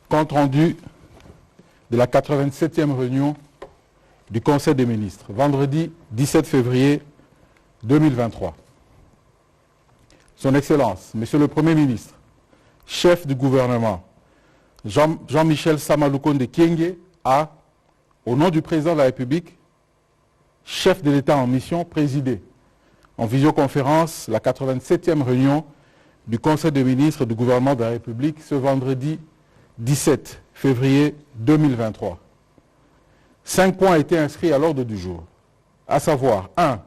Compte rendu de la 87e réunion du Conseil des ministres, vendredi 17 février 2023. Son Excellence, Monsieur le Premier ministre, chef du gouvernement, Jean-Michel Sama Lukonde Kyenge a, au nom du président de la République, chef de l'État en mission, présidé en visioconférence la 87e réunion du Conseil des ministres du gouvernement de la République ce vendredi 17 février 2023. 5 points étaient inscrits à l'ordre du jour, à savoir 1.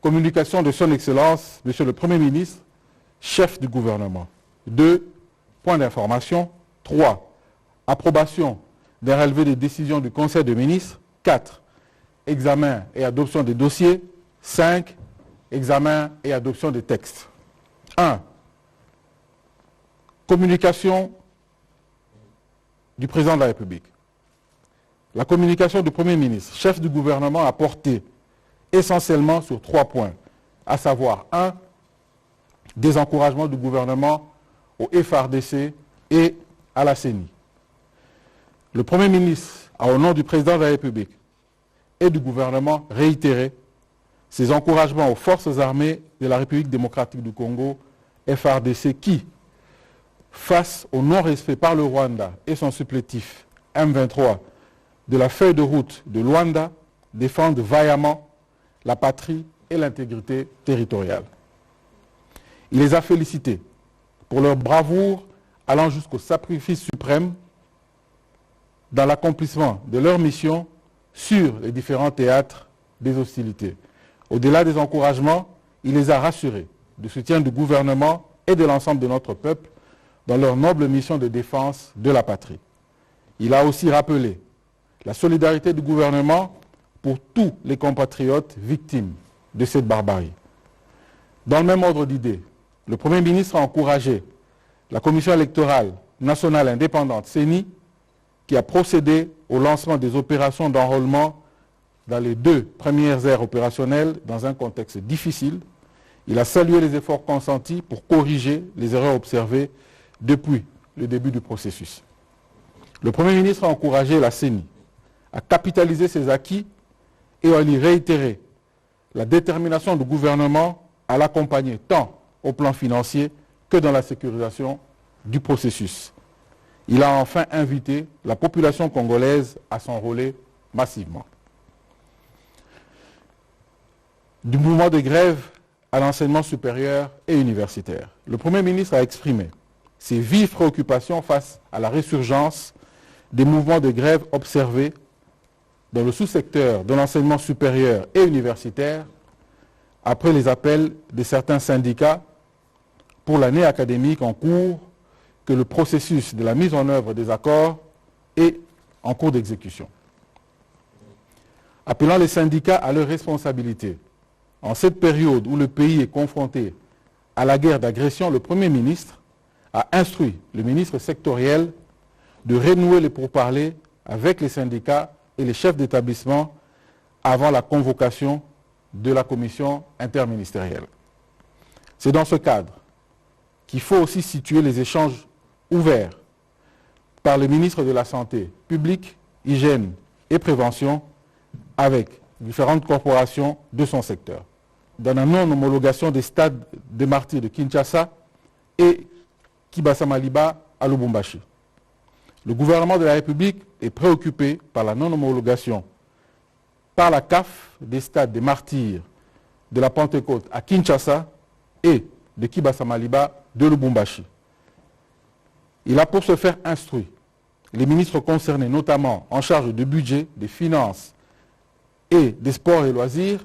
Communication de son Excellence, Monsieur le Premier ministre, chef du gouvernement. 2. Point d'information. 3. Approbation d'un relevé des décisions du Conseil des ministres. 4. Examen et adoption des dossiers. 5. Examen et adoption des textes. 1. Communication du président de la République. La communication du Premier ministre, chef du gouvernement, a porté essentiellement sur 3 points, à savoir 1. Désencouragement du gouvernement au FARDC et à la CENI. Le Premier ministre a, au nom du président de la République et du gouvernement, réitéré ses encouragements aux forces armées de la République démocratique du Congo, FARDC, qui, face au non-respect par le Rwanda et son supplétif M23 de la feuille de route de Luanda, défendent vaillamment la patrie et l'intégrité territoriale. Il les a félicités pour leur bravoure allant jusqu'au sacrifice suprême dans l'accomplissement de leur mission sur les différents théâtres des hostilités. Au-delà des encouragements, il les a rassurés du soutien du gouvernement et de l'ensemble de notre peuple dans leur noble mission de défense de la patrie. Il a aussi rappelé la solidarité du gouvernement pour tous les compatriotes victimes de cette barbarie. Dans le même ordre d'idées, le Premier ministre a encouragé la Commission électorale nationale indépendante, CENI, qui a procédé au lancement des opérations d'enrôlement dans les 2 premières aires opérationnelles dans un contexte difficile. Il a salué les efforts consentis pour corriger les erreurs observées depuis le début du processus. Le Premier ministre a encouragé la CENI à capitaliser ses acquis et à lui réitérer la détermination du gouvernement à l'accompagner tant au plan financier que dans la sécurisation du processus. Il a enfin invité la population congolaise à s'enrôler massivement. Du mouvement de grève à l'enseignement supérieur et universitaire, le Premier ministre a exprimé ses vives préoccupations face à la résurgence des mouvements de grève observés dans le sous-secteur de l'enseignement supérieur et universitaire après les appels de certains syndicats pour l'année académique en cours que le processus de la mise en œuvre des accords est en cours d'exécution. Appelant les syndicats à leur responsabilité, en cette période où le pays est confronté à la guerre d'agression, le Premier ministre a instruit le ministre sectoriel de renouer les pourparlers avec les syndicats et les chefs d'établissement avant la convocation de la commission interministérielle. C'est dans ce cadre qu'il faut aussi situer les échanges ouverts par le ministre de la Santé publique, Hygiène et Prévention avec différentes corporations de son secteur. Dans la non-homologation des stades des martyrs de Kinshasa et Kibasa Maliba à Lubumbashi. Le gouvernement de la République est préoccupé par la non-homologation par la CAF des stades des martyrs de la Pentecôte à Kinshasa et de Kibasa Maliba de Lubumbashi. Il a pour ce faire instruit les ministres concernés, notamment en charge du budget, des finances et des sports et loisirs,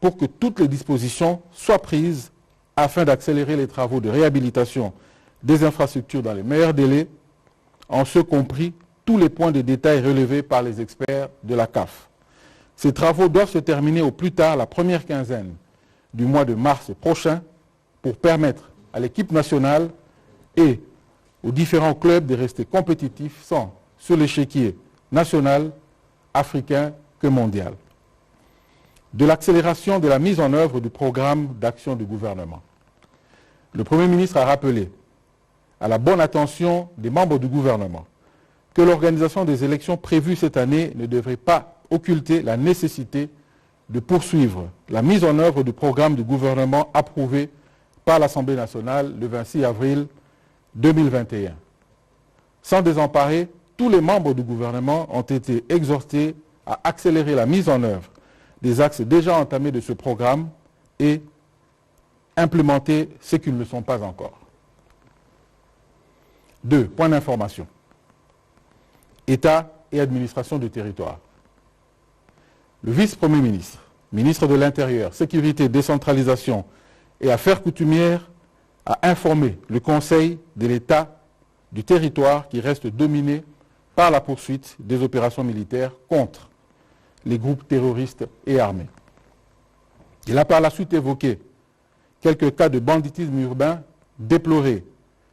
pour que toutes les dispositions soient prises afin d'accélérer les travaux de réhabilitation des infrastructures dans les meilleurs délais, en ce compris tous les points de détail relevés par les experts de la CAF. Ces travaux doivent se terminer au plus tard la première quinzaine du mois de mars prochain pour permettre à l'équipe nationale et aux différents clubs de rester compétitifs tant sur l'échiquier national, africain que mondial. De l'accélération de la mise en œuvre du programme d'action du gouvernement. Le Premier ministre a rappelé à la bonne attention des membres du gouvernement que l'organisation des élections prévues cette année ne devrait pas occulter la nécessité de poursuivre la mise en œuvre du programme du gouvernement approuvé par l'Assemblée nationale le 26 avril 2021. Sans désemparer, tous les membres du gouvernement ont été exhortés à accélérer la mise en œuvre des axes déjà entamés de ce programme et implémenter ceux qui ne le sont pas encore. 2. Point d'information. État et administration du territoire. Le vice-premier ministre, ministre de l'Intérieur, Sécurité, Décentralisation et Affaires coutumières a informé le Conseil de l'État du territoire qui reste dominé par la poursuite des opérations militaires contre les groupes terroristes et armés. Il a par la suite évoqué quelques cas de banditisme urbain déplorés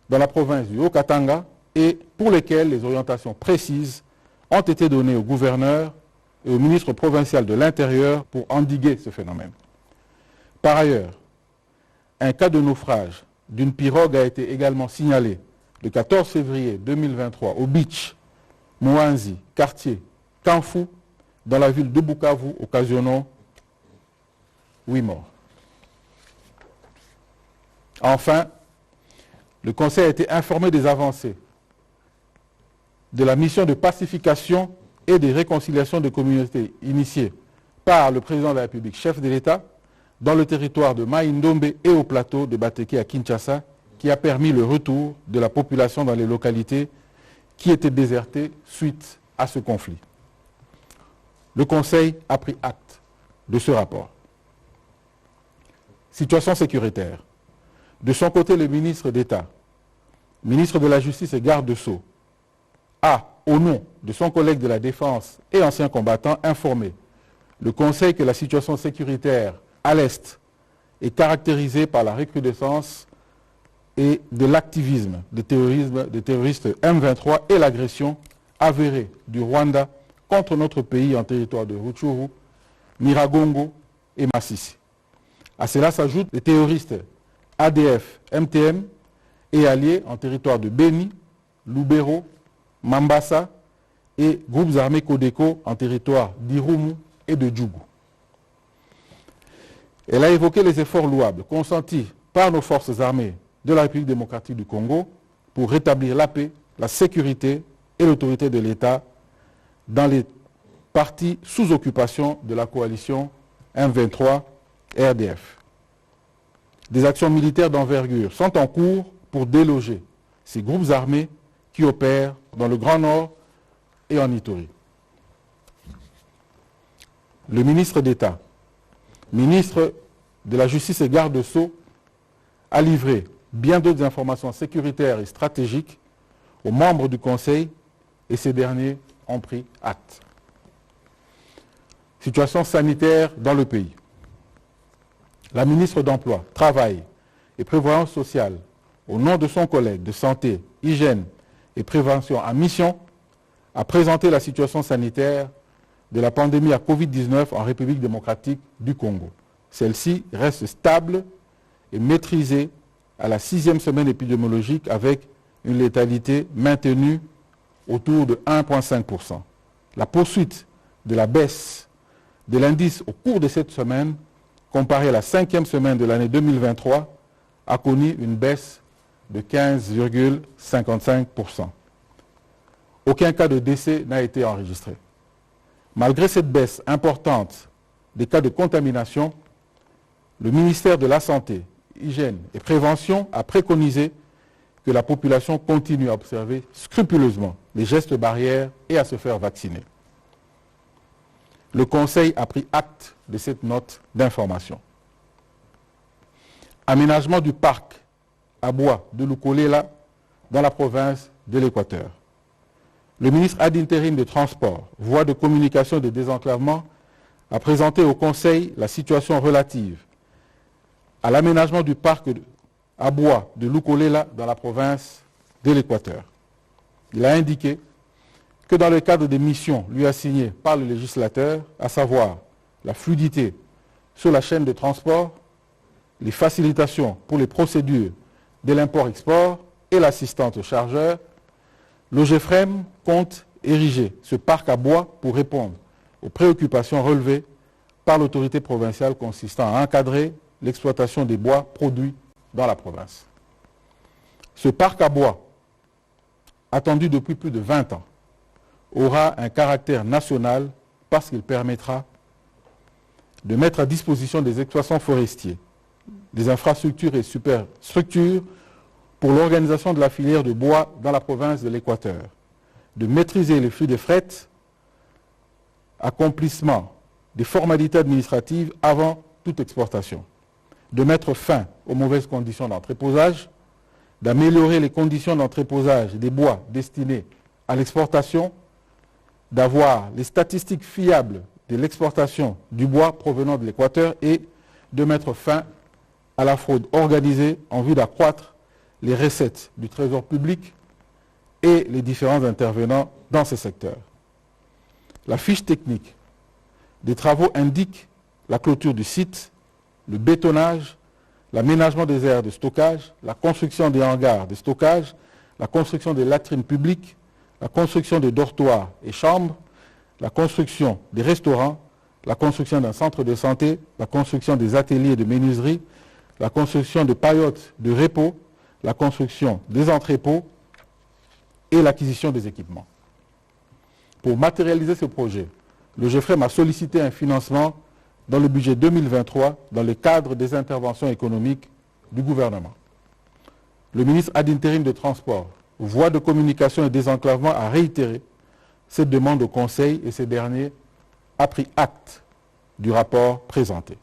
dans la province du Haut-Katanga et pour lesquels les orientations précises ont été données au gouverneur et au ministre provincial de l'Intérieur pour endiguer ce phénomène. Par ailleurs, un cas de naufrage d'une pirogue a été également signalé le 14 février 2023 au beach Mouanzi, quartier Kanfou, dans la ville de Bukavu, occasionnant 8 morts. Enfin, le Conseil a été informé des avancées de la mission de pacification et de réconciliation des communautés initiée par le président de la République, chef de l'État, dans le territoire de Maïndombe et au plateau de Bateke à Kinshasa, qui a permis le retour de la population dans les localités qui étaient désertées suite à ce conflit. Le Conseil a pris acte de ce rapport. Situation sécuritaire. De son côté, le ministre d'État, ministre de la Justice et garde de Sceaux, a, au nom de son collègue de la Défense et ancien combattant, informé le Conseil que la situation sécuritaire à l'Est est caractérisée par la recrudescence et de l'activisme des terroristes M23 et l'agression avérée du Rwanda contre notre pays en territoire de Rutshuru, Nyiragongo et Masisi. À cela s'ajoutent les terroristes ADF, MTM et alliés en territoire de Beni, Lubero, Mambasa et groupes armés Codeco en territoire d'Irumu et de Djougou. Elle a évoqué les efforts louables consentis par nos forces armées de la République démocratique du Congo pour rétablir la paix, la sécurité et l'autorité de l'État dans les parties sous occupation de la coalition M23 RDF. Des actions militaires d'envergure sont en cours pour déloger ces groupes armés qui opèrent dans le Grand Nord et en Ituri. Le ministre d'État, ministre de la Justice et garde de Sceaux, a livré bien d'autres informations sécuritaires et stratégiques aux membres du Conseil et ces derniers ont pris acte. Situation sanitaire dans le pays. La ministre d'Emploi, Travail et Prévoyance sociale, au nom de son collègue de Santé, Hygiène et Prévention en mission, a présenté la situation sanitaire de la pandémie à Covid-19 en République démocratique du Congo. Celle-ci reste stable et maîtrisée à la 6e semaine épidémiologique avec une létalité maintenue autour de 1,5%. La poursuite de la baisse de l'indice au cours de cette semaine, comparé à la 5e semaine de l'année 2023, a connu une baisse de 15,55%. Aucun cas de décès n'a été enregistré. Malgré cette baisse importante des cas de contamination, le ministère de la Santé, Hygiène et Prévention a préconisé que la population continue à observer scrupuleusement les gestes barrières et à se faire vacciner. Le Conseil a pris acte de cette note d'information. Aménagement du parc à bois de Lukolela dans la province de l'Équateur. Le ministre ad intérim des Transports, voies de communication et de désenclavement, a présenté au Conseil la situation relative à l'aménagement du parc à bois de Lukolela dans la province de l'Équateur. Il a indiqué que dans le cadre des missions lui assignées par le législateur, à savoir la fluidité sur la chaîne de transport, les facilitations pour les procédures de l'import-export et l'assistance aux chargeurs, l'OGEFREM compte ériger ce parc à bois pour répondre aux préoccupations relevées par l'autorité provinciale consistant à encadrer l'exploitation des bois produits dans la province. Ce parc à bois, attendu depuis plus de 20 ans, aura un caractère national parce qu'il permettra de mettre à disposition des exploitants forestiers des infrastructures et superstructures pour l'organisation de la filière de bois dans la province de l'Équateur, de maîtriser les flux de fret, accomplissement des formalités administratives avant toute exportation, de mettre fin aux mauvaises conditions d'entreposage, d'améliorer les conditions d'entreposage des bois destinés à l'exportation, d'avoir les statistiques fiables de l'exportation du bois provenant de l'Équateur et de mettre fin à la fraude organisée en vue d'accroître les recettes du trésor public et les différents intervenants dans ce secteur. La fiche technique des travaux indique la clôture du site, le bétonnage, l'aménagement des aires de stockage, la construction des hangars de stockage, la construction des latrines publiques, la construction des dortoirs et chambres, la construction des restaurants, la construction d'un centre de santé, la construction des ateliers de menuiserie, la construction de paillotes de repos, la construction des entrepôts et l'acquisition des équipements. Pour matérialiser ce projet, le GEFREM a sollicité un financement dans le budget 2023 dans le cadre des interventions économiques du gouvernement. Le ministre ad interim de Transport, Voies de communication et désenclavement a réitéré cette demande au Conseil et ce dernier a pris acte du rapport présenté.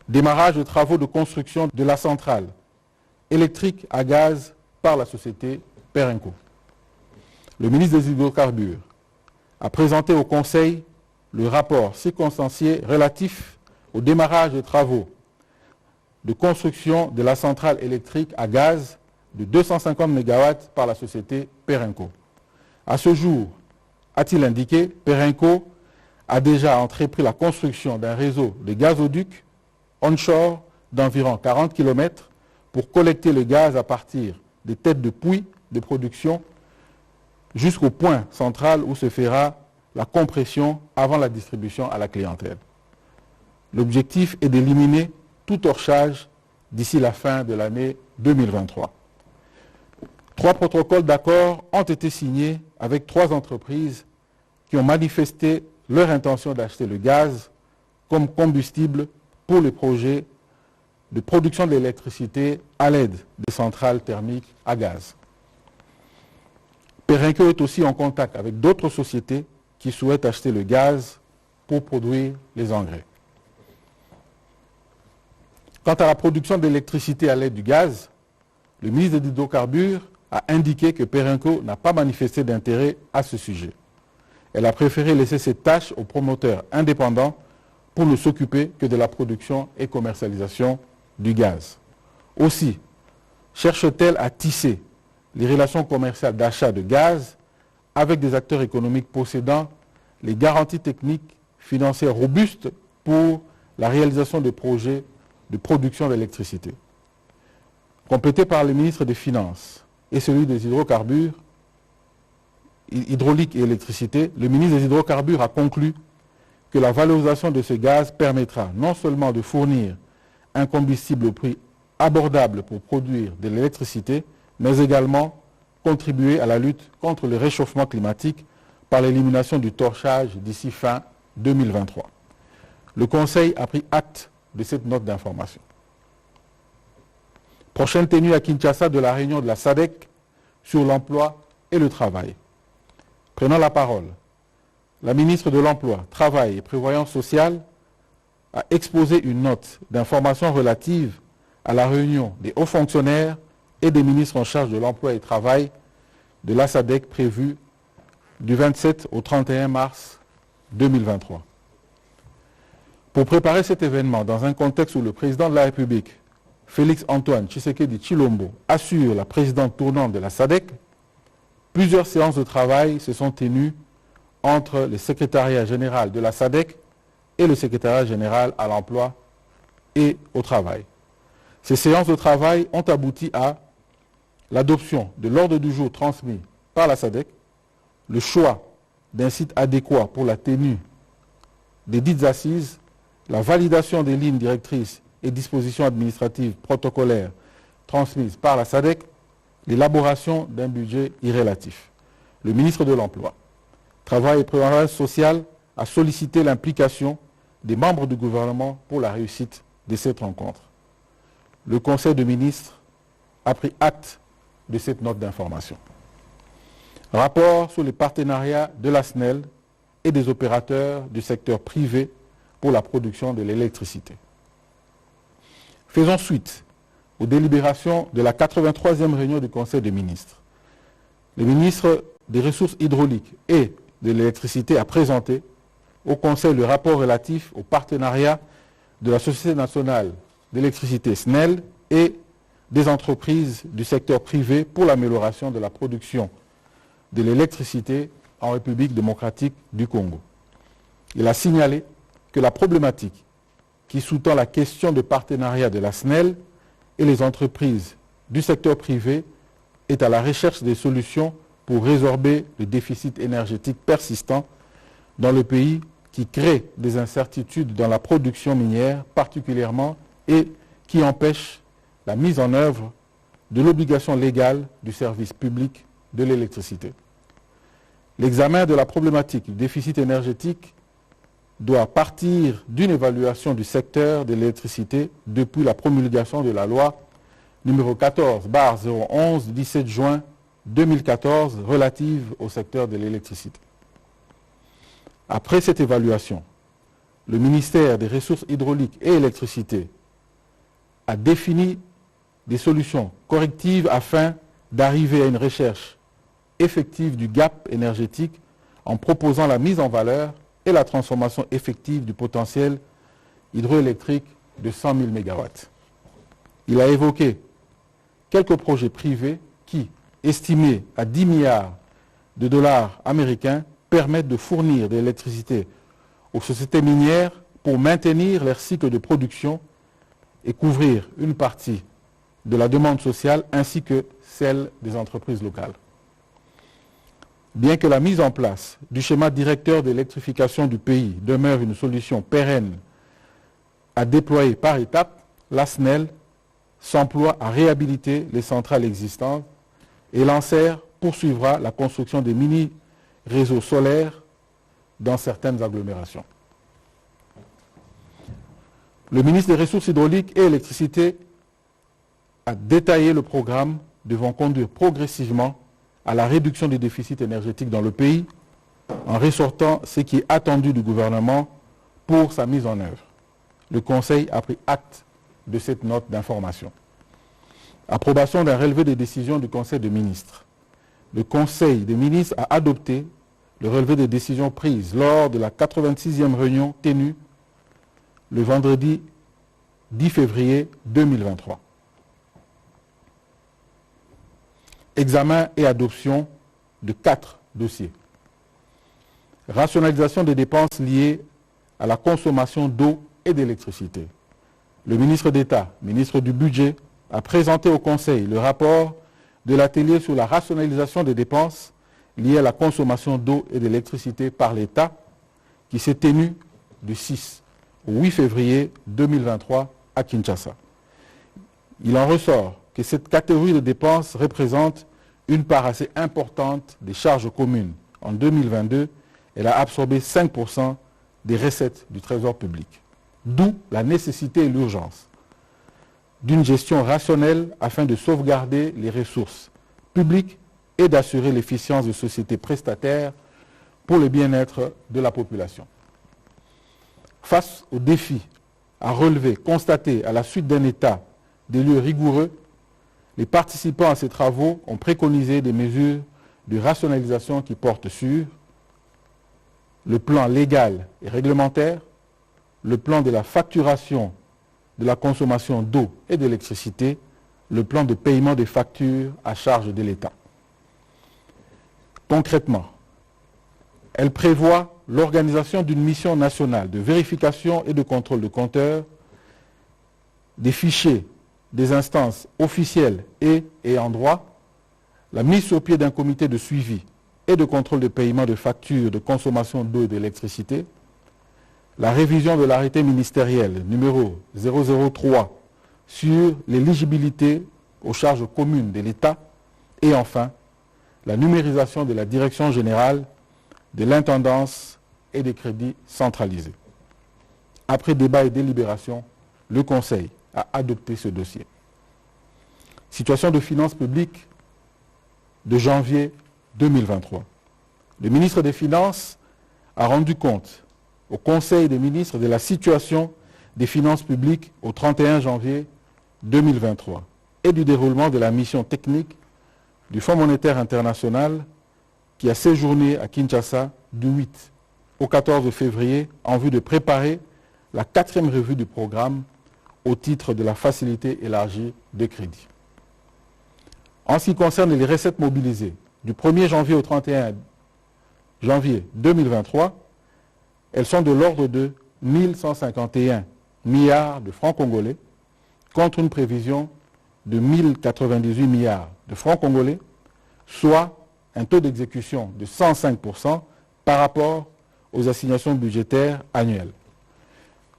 Démarrage de travaux de construction de la centrale électrique à gaz par la société Perenco. Le ministre des Hydrocarbures a présenté au Conseil le rapport circonstancié relatif au démarrage des travaux de construction de la centrale électrique à gaz de 250 MW par la société Perenco. À ce jour, a-t-il indiqué, Perenco a déjà entrepris la construction d'un réseau de gazoducs onshore d'environ 40 km pour collecter le gaz à partir des têtes de puits de production jusqu'au point central où se fera la compression avant la distribution à la clientèle. L'objectif est d'éliminer tout torchage d'ici la fin de l'année 2023. 3 protocoles d'accord ont été signés avec 3 entreprises qui ont manifesté leur intention d'acheter le gaz comme combustible pour les projets de production d'électricité à l'aide des centrales thermiques à gaz. Perenco est aussi en contact avec d'autres sociétés qui souhaitent acheter le gaz pour produire les engrais. Quant à la production d'électricité à l'aide du gaz, le ministre des Hydrocarbures a indiqué que Perenco n'a pas manifesté d'intérêt à ce sujet. Elle a préféré laisser cette tâche aux promoteurs indépendants pour ne s'occuper que de la production et commercialisation du gaz. Aussi, cherche-t-elle à tisser les relations commerciales d'achat de gaz avec des acteurs économiques possédant les garanties techniques financières robustes pour la réalisation de projets de production d'électricité. Complété par le ministre des Finances et celui des hydrocarbures, hydraulique et électricité, le ministre des Hydrocarbures a conclu que la valorisation de ce gaz permettra non seulement de fournir un combustible au prix abordable pour produire de l'électricité, mais également contribuer à la lutte contre le réchauffement climatique par l'élimination du torchage d'ici fin 2023. Le Conseil a pris acte de cette note d'information. Prochaine tenue à Kinshasa de la réunion de la SADC sur l'emploi et le travail. Prenant la parole, la ministre de l'Emploi, Travail et Prévoyance sociale a exposé une note d'information relative à la réunion des hauts fonctionnaires et des ministres en charge de l'emploi et du travail de la SADC prévue du 27 au 31 mars 2023. Pour préparer cet événement dans un contexte où le président de la République, Félix-Antoine Tshisekedi Tshilombo, assure la présidente tournante de la SADC, plusieurs séances de travail se sont tenues entre le secrétariat général de la SADC et le secrétariat général à l'emploi et au travail. Ces séances de travail ont abouti à l'adoption de l'ordre du jour transmis par la SADC, le choix d'un site adéquat pour la tenue des dites assises, la validation des lignes directrices et dispositions administratives protocolaires transmises par la SADC, l'élaboration d'un budget irrélatif. Le ministre de l'Emploi, Travail et Prévoyance sociale a sollicité l'implication des membres du gouvernement pour la réussite de cette rencontre. Le Conseil de ministres a pris acte de cette note d'information. Rapport sur les partenariats de la SNEL et des opérateurs du secteur privé pour la production de l'électricité. Faisons suite aux délibérations de la 83e réunion du Conseil des ministres. Le ministre des Ressources hydrauliques et de l'électricité a présenté au Conseil le rapport relatif au partenariat de la Société nationale d'électricité SNEL et des entreprises du secteur privé pour l'amélioration de la production de l'électricité en République démocratique du Congo. Il a signalé que la problématique qui sous-tend la question de partenariat de la SNEL et les entreprises du secteur privé est à la recherche des solutions pour résorber le déficit énergétique persistant dans le pays qui crée des incertitudes dans la production minière particulièrement et qui empêche la mise en œuvre de l'obligation légale du service public de l'électricité. L'examen de la problématique du déficit énergétique doit partir d'une évaluation du secteur de l'électricité depuis la promulgation de la loi numéro 14/011 du 17 juin 2014 relative au secteur de l'électricité. Après cette évaluation, le ministère des Ressources hydrauliques et électricité a défini des solutions correctives afin d'arriver à une recherche effective du gap énergétique en proposant la mise en valeur et la transformation effective du potentiel hydroélectrique de 100 000 MW. Il a évoqué quelques projets privés qui, estimés à 10 milliards de dollars américains, permettent de fournir de l'électricité aux sociétés minières pour maintenir leur cycle de production et couvrir une partie de la demande sociale ainsi que celle des entreprises locales. Bien que la mise en place du schéma directeur d'électrification du pays demeure une solution pérenne à déployer par étapes, la SNEL s'emploie à réhabiliter les centrales existantes et l'ANSER poursuivra la construction des mini-réseaux solaires dans certaines agglomérations. Le ministre des Ressources hydrauliques et électricité a détaillé le programme devant conduire progressivement à la réduction des déficits énergétiques dans le pays en ressortant ce qui est attendu du gouvernement pour sa mise en œuvre. Le Conseil a pris acte de cette note d'information. Approbation d'un relevé des décisions du Conseil des ministres. Le Conseil des ministres a adopté le relevé des décisions prises lors de la 86e réunion tenue le vendredi 10 février 2023. Examen et adoption de 4 dossiers. Rationalisation des dépenses liées à la consommation d'eau et d'électricité. Le ministre d'État, ministre du Budget, a présenté au Conseil le rapport de l'atelier sur la rationalisation des dépenses liées à la consommation d'eau et d'électricité par l'État qui s'est tenu du 6 au 8 février 2023 à Kinshasa. Il en ressort que cette catégorie de dépenses représente une part assez importante des charges communes. En 2022, elle a absorbé 5% des recettes du Trésor public. D'où la nécessité et l'urgence d'une gestion rationnelle afin de sauvegarder les ressources publiques et d'assurer l'efficience des sociétés prestataires pour le bien-être de la population. Face aux défis à relever, constatés à la suite d'un état des lieux rigoureux, les participants à ces travaux ont préconisé des mesures de rationalisation qui portent sur le plan légal et réglementaire, le plan de la facturation de la consommation d'eau et d'électricité, le plan de paiement des factures à charge de l'État. Concrètement, elle prévoit l'organisation d'une mission nationale de vérification et de contrôle de compteurs, des fichiers des instances officielles et ayant droit, la mise sur pied d'un comité de suivi et de contrôle de paiement de factures de consommation d'eau et d'électricité, la révision de l'arrêté ministériel numéro 003 sur l'éligibilité aux charges communes de l'État et enfin la numérisation de la direction générale de l'intendance et des crédits centralisés. Après débat et délibération, le Conseil a adopté ce dossier. Situation de finances publiques de janvier 2023. Le ministre des Finances a rendu compte au Conseil des ministres de la situation des finances publiques au 31 janvier 2023 et du déroulement de la mission technique du Fonds monétaire international qui a séjourné à Kinshasa du 8 au 14 février en vue de préparer la 4e revue du programme au titre de la facilité élargie de crédit. En ce qui concerne les recettes mobilisées du 1er janvier au 31 janvier 2023, elles sont de l'ordre de 1151 milliards de francs congolais contre une prévision de 1098 milliards de francs congolais, soit un taux d'exécution de 105% par rapport aux assignations budgétaires annuelles.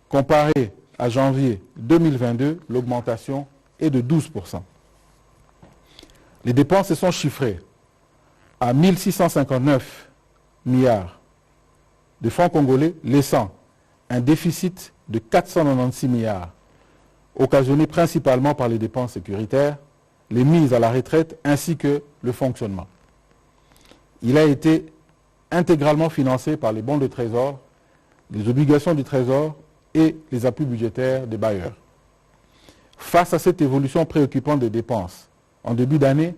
Comparé à janvier 2022, l'augmentation est de 12%. Les dépenses se sont chiffrées à 1659 milliards de francs congolais, laissant un déficit de 496 milliards, occasionné principalement par les dépenses sécuritaires, les mises à la retraite ainsi que le fonctionnement. Il a été intégralement financé par les bons de trésor, les obligations du trésor et les appuis budgétaires des bailleurs. Face à cette évolution préoccupante des dépenses, en début d'année,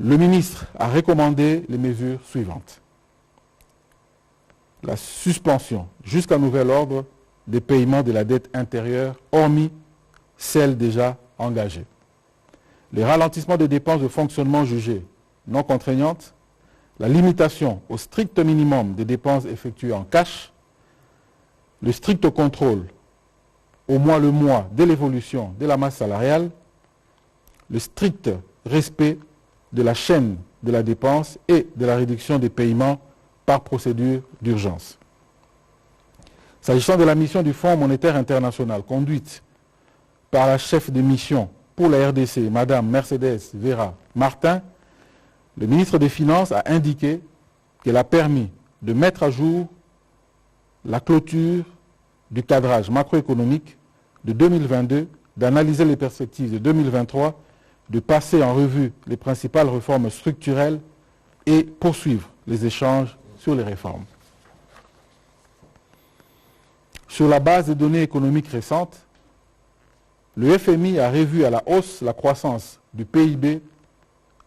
le ministre a recommandé les mesures suivantes. La suspension, jusqu'à nouvel ordre, des paiements de la dette intérieure, hormis celles déjà engagées. Le ralentissement des dépenses de fonctionnement jugées non contraignantes, la limitation au strict minimum des dépenses effectuées en cash, le strict contrôle, au moins le mois de l'évolution de la masse salariale, le strict respect de la chaîne de la dépense et de la réduction des paiements par procédure d'urgence. S'agissant de la mission du Fonds monétaire international conduite par la chef de mission pour la RDC, Mme Mercedes Vera Martin, le ministre des Finances a indiqué qu'elle a permis de mettre à jour la clôture du cadrage macroéconomique de 2022, d'analyser les perspectives de 2023, de passer en revue les principales réformes structurelles et poursuivre les échanges sur les réformes. Sur la base des données économiques récentes, le FMI a revu à la hausse la croissance du PIB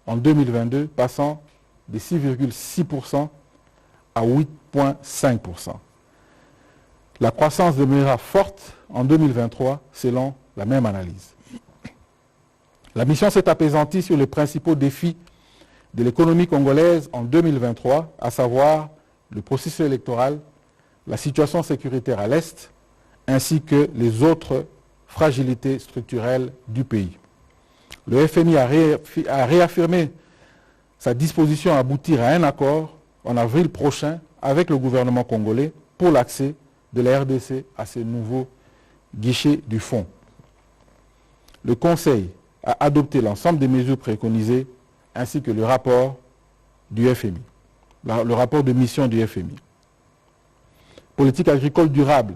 en 2022, passant de 6,6% à 8,5%. La croissance demeurera forte en 2023, selon la même analyse. La mission s'est apaisantie sur les principaux défis de l'économie congolaise en 2023, à savoir le processus électoral, la situation sécuritaire à l'Est, ainsi que les autres fragilités structurelles du pays. Le FMI a réaffirmé sa disposition à aboutir à un accord en avril prochain avec le gouvernement congolais pour l'accès de la RDC à ces nouveaux guichets du fonds. Le Conseil a adopté l'ensemble des mesures préconisées ainsi que le rapport du FMI, le rapport de mission du FMI. Politique agricole durable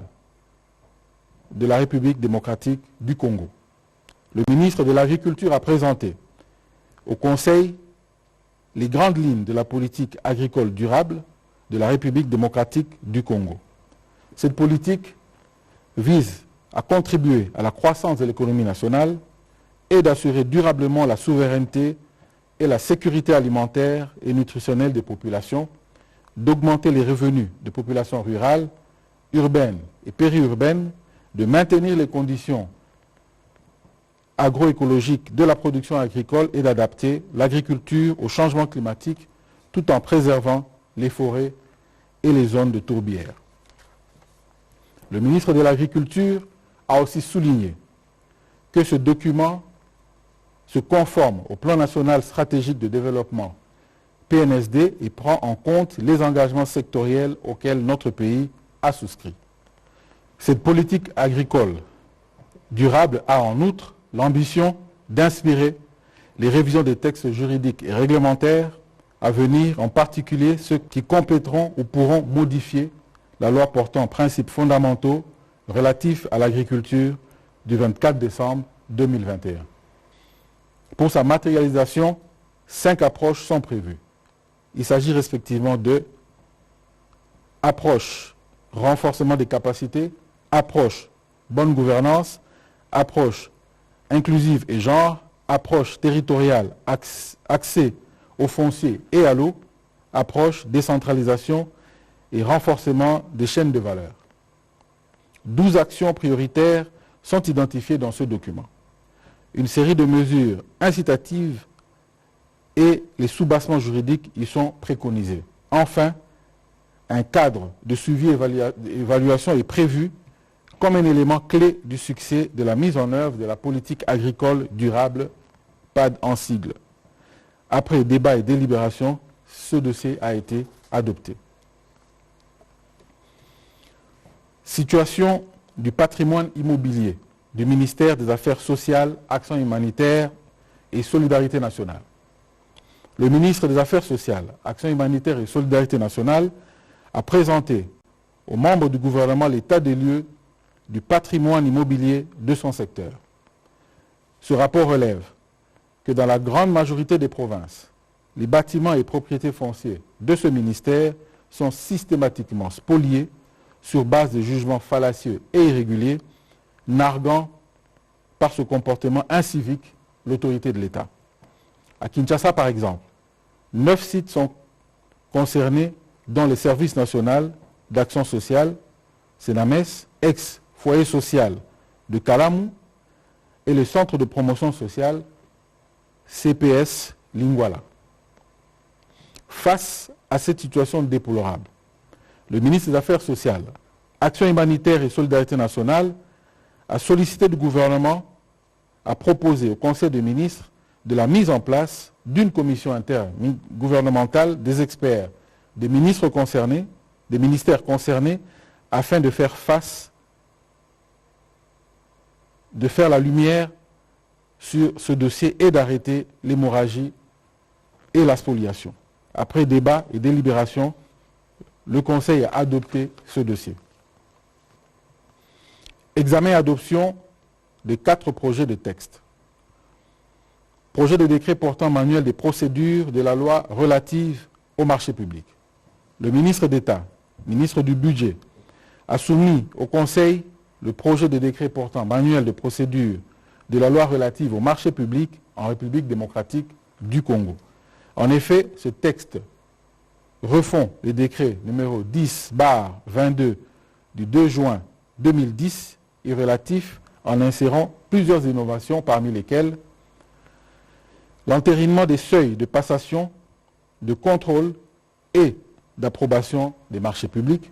de la République démocratique du Congo. Le ministre de l'Agriculture a présenté au Conseil les grandes lignes de la politique agricole durable de la République démocratique du Congo. Cette politique vise à contribuer à la croissance de l'économie nationale et d'assurer durablement la souveraineté et la sécurité alimentaire et nutritionnelle des populations, d'augmenter les revenus des populations rurales, urbaines et périurbaines, de maintenir les conditions agroécologiques de la production agricole et d'adapter l'agriculture au changement climatique tout en préservant les forêts et les zones de tourbières. Le ministre de l'Agriculture a aussi souligné que ce document se conforme au plan national stratégique de développement PNSD et prend en compte les engagements sectoriels auxquels notre pays a souscrit. Cette politique agricole durable a en outre l'ambition d'inspirer les révisions des textes juridiques et réglementaires à venir, en particulier ceux qui compléteront ou pourront modifier la loi portant principes fondamentaux relatifs à l'agriculture du 24 décembre 2021. Pour sa matérialisation, 5 approches sont prévues. Il s'agit respectivement de approche renforcement des capacités, approche bonne gouvernance, approche inclusive et genre, approche territoriale accès au foncier et à l'eau, approche décentralisation et renforcement des chaînes de valeur. 12 actions prioritaires sont identifiées dans ce document. Une série de mesures incitatives et les soubassements juridiques y sont préconisés. Enfin, un cadre de suivi et évaluation est prévu comme un élément clé du succès de la mise en œuvre de la politique agricole durable, PAD en sigle. Après débat et délibération, ce dossier a été adopté. Situation du patrimoine immobilier du ministère des Affaires sociales, Action humanitaire et Solidarité nationale. Le ministre des Affaires sociales, Action humanitaire et Solidarité nationale a présenté aux membres du gouvernement l'état des lieux du patrimoine immobilier de son secteur. Ce rapport relève que dans la grande majorité des provinces, les bâtiments et propriétés foncières de ce ministère sont systématiquement spoliés sur base de jugements fallacieux et irréguliers, narguant par ce comportement incivique l'autorité de l'État. À Kinshasa, par exemple, 9 sites sont concernés dans le service national d'action sociale, SENAMES, ex-foyer social de Kalamu, et le centre de promotion sociale, CPS Lingwala. Face à cette situation déplorable, le ministre des Affaires sociales, Action humanitaire et Solidarité nationale a sollicité du gouvernement, a proposé au Conseil des ministres de la mise en place d'une commission intergouvernementale des experts, des ministres concernés, des ministères concernés, afin de faire la lumière sur ce dossier et d'arrêter l'hémorragie et la spoliation. Après débat et délibération, le Conseil a adopté ce dossier. Examen et adoption de 4 projets de texte. Projet de décret portant manuel des procédures de la loi relative au marché public. Le ministre d'État, ministre du Budget, a soumis au Conseil le projet de décret portant manuel de procédure de la loi relative au marché public en République démocratique du Congo. En effet, ce texte refond le décret numéro 10/22 du 2 juin 2010 et relatif en insérant plusieurs innovations parmi lesquelles l'entérinement des seuils de passation, de contrôle et d'approbation des marchés publics,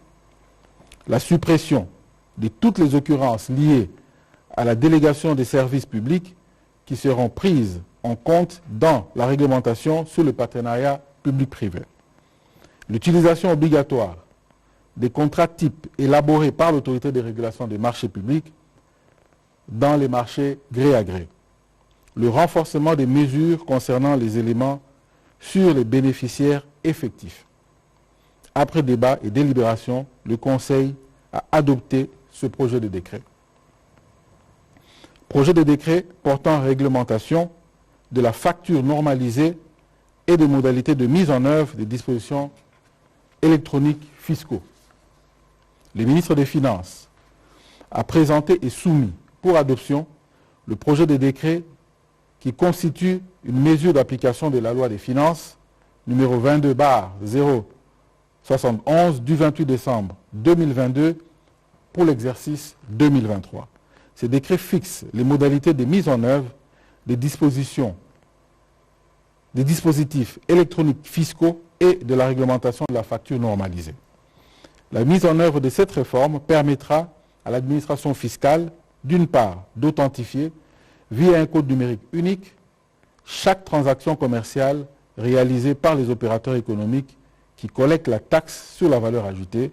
la suppression de toutes les occurrences liées à la délégation des services publics qui seront prises en compte dans la réglementation sur le partenariat public-privé. L'utilisation obligatoire des contrats types élaborés par l'autorité de régulation des marchés publics dans les marchés gré à gré. Le renforcement des mesures concernant les éléments sur les bénéficiaires effectifs. Après débat et délibération, le Conseil a adopté ce projet de décret. Projet de décret portant réglementation de la facture normalisée et des modalités de mise en œuvre des dispositions électroniques fiscaux. Le ministre des Finances a présenté et soumis pour adoption le projet de décret qui constitue une mesure d'application de la loi des finances numéro 22/071 du 28 décembre 2022 pour l'exercice 2023. Ce décret fixe les modalités de mise en œuvre des dispositifs électroniques fiscaux et de la réglementation de la facture normalisée. La mise en œuvre de cette réforme permettra à l'administration fiscale, d'une part, d'authentifier via un code numérique unique chaque transaction commerciale réalisée par les opérateurs économiques qui collectent la taxe sur la valeur ajoutée,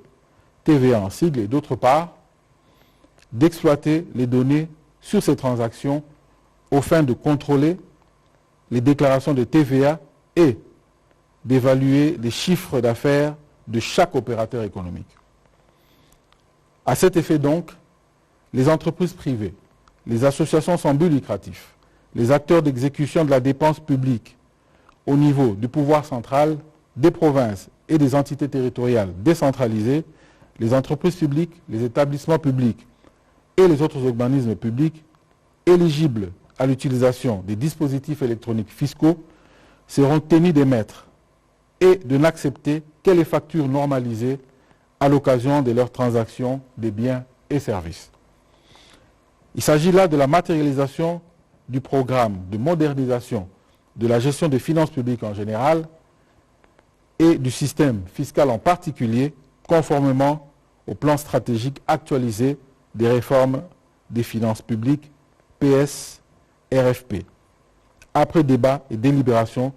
TVA en sigle, et d'autre part, d'exploiter les données sur ces transactions aux fins de contrôler les déclarations de TVA et d'évaluer les chiffres d'affaires de chaque opérateur économique. À cet effet donc, les entreprises privées, les associations sans but lucratif, les acteurs d'exécution de la dépense publique au niveau du pouvoir central, des provinces et des entités territoriales décentralisées, les entreprises publiques, les établissements publics et les autres organismes publics éligibles à l'utilisation des dispositifs électroniques fiscaux seront tenus d'émettre et de n'accepter que les factures normalisées à l'occasion de leurs transactions des biens et services. Il s'agit là de la matérialisation du programme de modernisation de la gestion des finances publiques en général et du système fiscal en particulier, conformément au plan stratégique actualisé des réformes des finances publiques, PS-RFP. Après débat et délibération,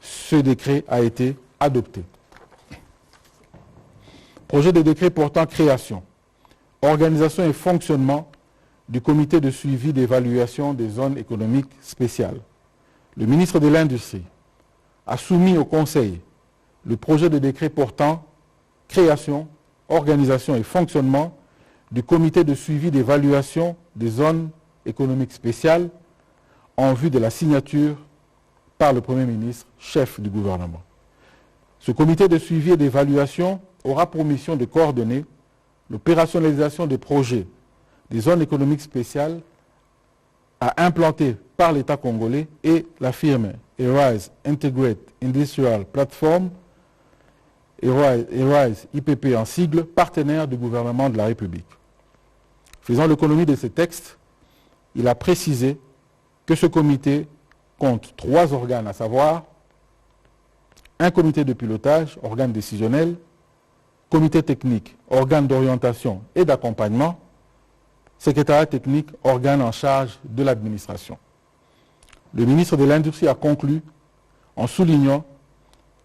ce décret a été adopté. Projet de décret portant création, organisation et fonctionnement du comité de suivi d'évaluation des zones économiques spéciales. Le ministre de l'Industrie a soumis au Conseil le projet de décret portant création, organisation et fonctionnement du comité de suivi d'évaluation des zones économiques spéciales en vue de la signature par le Premier ministre, chef du gouvernement. Ce comité de suivi et d'évaluation aura pour mission de coordonner l'opérationnalisation des projets des zones économiques spéciales à implanter par l'État congolais et la firme Arise Integrated Industrial Platform, Arise IPP en sigle, partenaire du gouvernement de la République. Faisant l'économie de ces textes, il a précisé que ce comité compte 3 organes, à savoir un comité de pilotage, organe décisionnel, comité technique, organe d'orientation et d'accompagnement, secrétariat technique, organe en charge de l'administration. Le ministre de l'Industrie a conclu en soulignant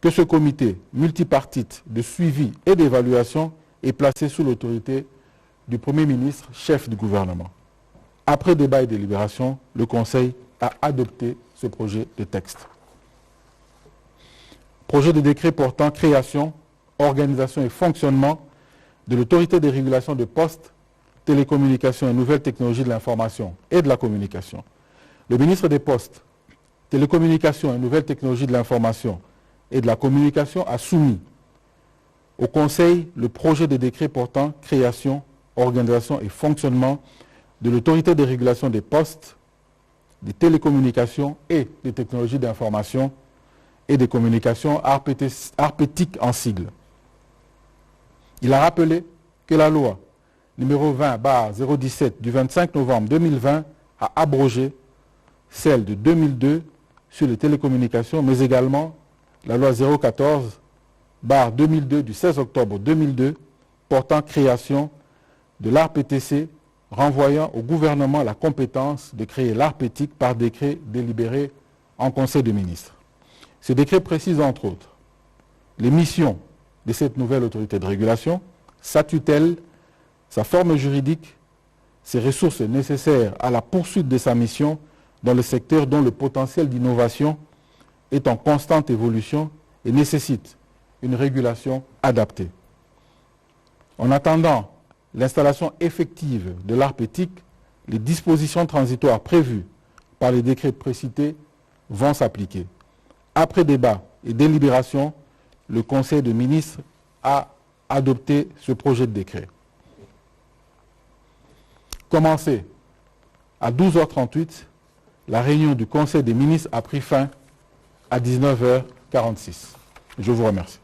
que ce comité multipartite de suivi et d'évaluation est placé sous l'autorité du Premier ministre, chef du gouvernement. Après débat et délibération, le Conseil a adopté ce projet de texte. Projet de décret portant création, organisation et fonctionnement de l'autorité de régulation de postes, télécommunications et nouvelles technologies de l'information et de la communication. Le ministre des Postes, télécommunications et nouvelles technologies de l'information et de la communication a soumis au Conseil le projet de décret portant création, organisation et fonctionnement de l'autorité de régulation des postes, des télécommunications et des technologies d'information et des communications ARPETIC en sigle. Il a rappelé que la loi numéro 20/017 du 25 novembre 2020 a abrogé celle de 2002 sur les télécommunications, mais également la loi 014/2002 du 16 octobre 2002 portant création de l'ARPTC, renvoyant au gouvernement la compétence de créer l'ARPETIC par décret délibéré en Conseil des ministres. Ce décret précise entre autres les missions de cette nouvelle autorité de régulation, sa tutelle, sa forme juridique, ses ressources nécessaires à la poursuite de sa mission dans le secteur dont le potentiel d'innovation est en constante évolution et nécessite une régulation adaptée. En attendant l'installation effective de l'ARPETIC, les dispositions transitoires prévues par les décrets précités vont s'appliquer. Après débat et délibération, le Conseil des ministres a adopté ce projet de décret. Commencé à 12h38, la réunion du Conseil des ministres a pris fin à 19h46. Je vous remercie.